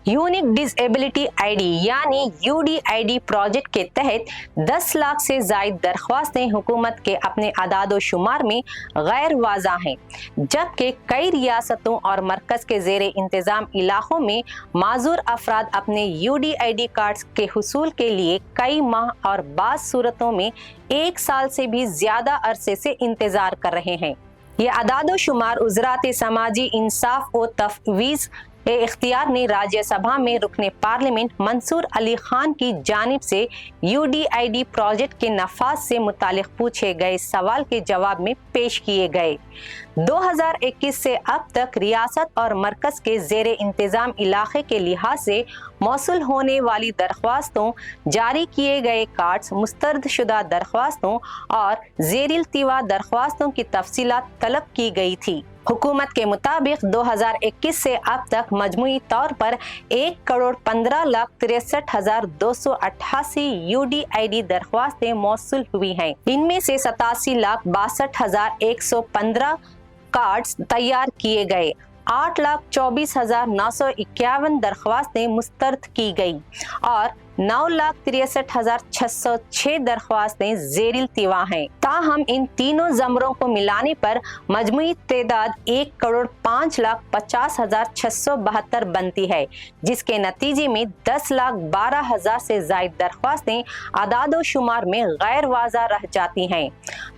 Unique disability ID यानी UDID project के तहत 10 लाख से जायद दरख्वास्तें हुकूमत के अपने अदाद शुमार में गैर वाज़ा हैं, जबकि कई रियासतों और मरकज़ के ज़ेरे इंतज़ाम इलाक़ों में माजूर अफराद अपने यूडीआईडी कार्ड्स के हुसूल के लिए कई माह और बाज़ सूरतों में 1 साल से भी ज़्यादा अरसे से इंतज़ार कर रहे हैं। ये अदाद शुमार वज़रात समाजी इंसाफ और तफवीज़ इख्तियार ने राज्यसभा में रुकने पार्लियामेंट मंसूर अली खान की जानिब से यूडीआईडी प्रोजेक्ट के नफाज से मुतालिक पूछे गए सवाल के जवाब में पेश किए गए। 2021 से अब तक रियासत और मरकज़ के ज़ेरे इंतज़ाम इलाक़े के लिहाज से मौसूल होने वाली दरख्वास्तों, जारी किए गए कार्ड्स, मुस्तरद शुदा दरख्वास्तों और ज़ेर-इल्तिवा दरख्वास्तों की तफसीलात तलब की गई थी। हुकूमत के मुताबिक 2021 से अब तक मजमूई तौर पर 1,15,63,288 यूडीआईडी दरख्वास्तें मौसूल हुई हैं। इनमें से 87,62,115 कार्ड्स तैयार किए गए, 8,24,951 दरख्वास्तें मुस्तरद की गई और 9,63,606 दरख्वास्तें ज़ेर-इल्तिवा हैं। ताहम इन तीनों ज़मरों को मिलाने पर मजमूई तादाद 1,05,50,672 बनती है, जिसके नतीजे में 10,12,000 से जायद दरख्वास्तें अदाद शुमार में गैर वाज़ा रह जाती हैं।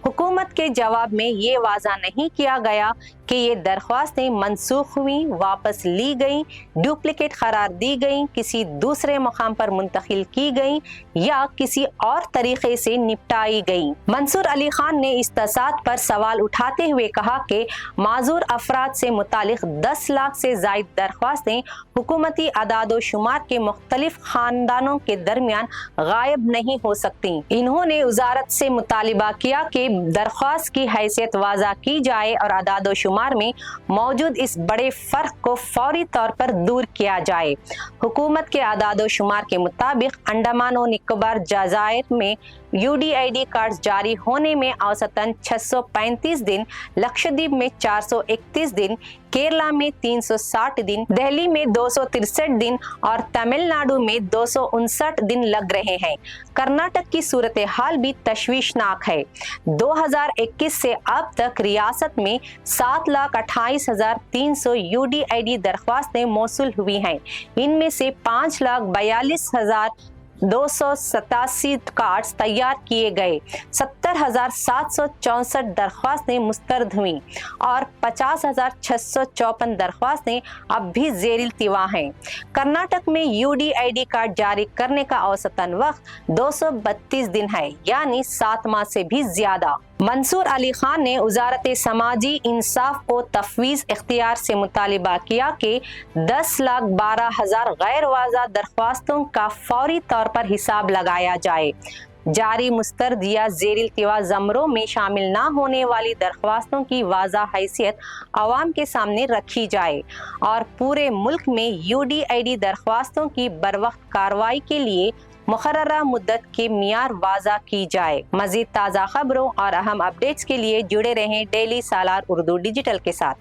हुकूमत के जवाब में ये वाज़ा नहीं किया गया कि ये दरख्वास्तें मनसूख हुई, वापस ली गई, डुप्लिकेट करार दी गई, किसी दूसरे मकाम पर मुंतकिल की गई या किसी और तरीके से निपटाई गई। मंसूर अली खान ने इस तसाद पर सवाल उठाते हुए कहा कि माजूर अफराद से मुतालिक 10 लाख से जायद दरख्वास्तें हुकूमती अदाद शुमार के मुख्तलिफ खानदानों के दरमियान गायब नहीं हो सकती। इन्होंने वजारत से मुतालिबा किया कि दरख्वास्त की हैसियत वाज़ा की जाए और अदाद शुमार में मौजूद इस बड़े फर्क को फौरी तौर पर दूर किया जाए। हुकूमत के अदाद शुमार के मुताबिक अंडमान और निकोबार जज़ायर में यूडीआईडी कार्ड्स जारी होने में औसतन 635 दिन, लक्षद्वीप में 431 दिन, केरला में 360 दिन, दिल्ली में 263 दिन और तमिलनाडु में 259 दिन लग रहे हैं। कर्नाटक की सूरत हाल भी तशवीशनाक है। 2021 से अब तक रियासत में 7,28,300 यूडीआईडी दरख्वास्तें मौसूल हुई हैं। इनमें से 5,42,287 कार्ड्स तैयार किए गए, 70,764 दरख्वास्तें मुस्तरद हुई और 50,654 दरख्वास्तें अब भी ज़ेर-इल्तिवा हैं। कर्नाटक में यूडीआईडी कार्ड जारी करने का औसतन वक्त 232 दिन है, यानी 7 माह से भी ज्यादा। मंसूर अली खान ने वजारत समाजी इंसाफ और तफवीज़ इख्तियार से मुतालिबा किया कि 10,12,000 गैर वाज़ा दरख्वास्तों का फौरी तौर पर हिसाब लगाया जाए। जारी, मुस्तरद या ज़ेर-इल्तिवा ज़मरों में शामिल ना होने वाली दरख्वास्तों की वाज़ा हैसियत अवाम के सामने रखी जाए और पूरे मुल्क में यूडीआईडी दरख्वास्तों की बरवक्त कार्रवाई के लिए मुकर्ररा मुद्दत के मियार वाज़ा की जाए। मज़ीद ताज़ा खबरों और अहम अपडेट्स के लिए जुड़े रहें डेली सालार उर्दू डिजिटल के साथ।